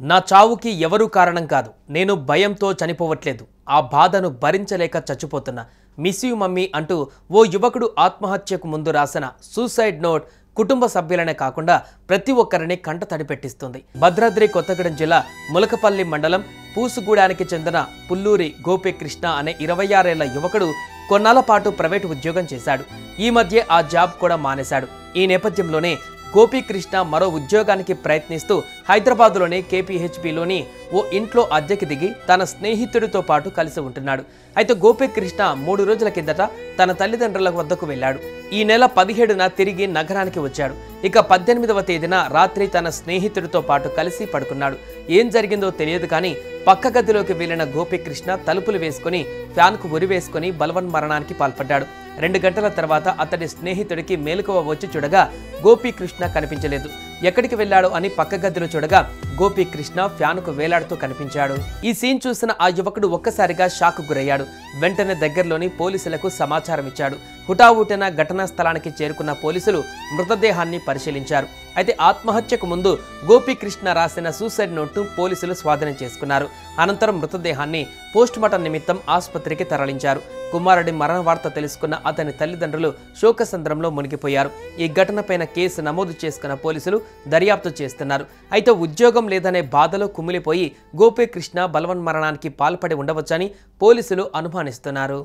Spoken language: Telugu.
నా చావుకి ఎవరూ కారణం కాదు. నేను భయంతో చనిపోవట్లేదు. ఆ బాధను భరించలేక చచ్చిపోతున్నా. మిస్ యూ మమ్మీ అంటూ ఓ యువకుడు ఆత్మహత్యకు ముందు రాసిన సూసైడ్ నోట్ కుటుంబ సభ్యులనే కాకుండా ప్రతి ఒక్కరిని కంటతడి పెట్టిస్తుంది. భద్రాద్రి కొత్తగూడెం జిల్లా ములకపల్లి మండలం పూసుగూడానికి చెందిన పుల్లూరి గోపీకృష్ణ అనే 26 ఏళ్ల యువకుడు కొన్నాళ్ల పాటు ప్రైవేటు ఉద్యోగం చేశాడు. ఈ మధ్య ఆ జాబ్ కూడా మానేశాడు. ఈ నేపథ్యంలోనే గోపీకృష్ణ మరో ఉద్యోగానికి ప్రయత్నిస్తూ హైదరాబాద్లోని కేపీహెచ్బీలోని ఓ ఇంట్లో అద్దెకి దిగి తన స్నేహితుడితో పాటు కలిసి ఉంటున్నాడు. అయితే గోపీకృష్ణ 3 రోజుల కిందట తన తల్లిదండ్రుల వద్దకు వెళ్ళాడు. ఈ నెల 17న తిరిగి నగరానికి వచ్చాడు. ఇక 18వ తేదీన రాత్రి తన స్నేహితుడితో పాటు కలిసి పడుకున్నాడు. ఏం జరిగిందో తెలియదు కానీ పక్క గదిలోకి వెళ్లిన గోపీకృష్ణ తలుపులు వేసుకుని ఫ్యాన్కు ఉరివేసుకుని బలవన్మరణానికి పాల్పడ్డాడు. 2 గంటల తర్వాత అతడి స్నేహితుడికి మేలుకువ వచ్చి చూడగా గోపీకృష్ణ కనిపించలేదు. ఎక్కడికి వెళ్ళాడు అని పక్క గదిలో చూడగా గోపీకృష్ణ ఫ్యాన్కు వేలాడుతూ కనిపించాడు. ఈ సీన్ చూసిన ఆ యువకుడు ఒక్కసారిగా షాక్ గురయ్యాడు. వెంటనే దగ్గరలోని పోలీసులకు సమాచారం ఇచ్చాడు. హుటాహుటిన ఘటనా స్థలానికి చేరుకున్న పోలీసులు మృతదేహాన్ని పరిశీలించారు. అయితే ఆత్మహత్యకు ముందు గోపీకృష్ణ రాసిన సూసైడ్ నోట్ను పోలీసులు స్వాధీనం చేసుకున్నారు. అనంతరం మృతదేహాన్ని పోస్టుమార్టం నిమిత్తం ఆసుపత్రికి తరలించారు. కుమారుడి మరణ వార్త తెలుసుకున్న అతని తల్లిదండ్రులు శోకసంద్రంలో మునిగిపోయారు. ఈ ఘటనపైన కేసు నమోదు చేసుకున్న పోలీసులు దర్యాప్తు చేస్తున్నారు. అయితే ఉద్యోగం లేదనే బాధలో కుమిలిపోయి గోపీకృష్ణ బలవన్మరణానికి పాల్పడి ఉండవచ్చని పోలీసులు అనుమానిస్తున్నారు.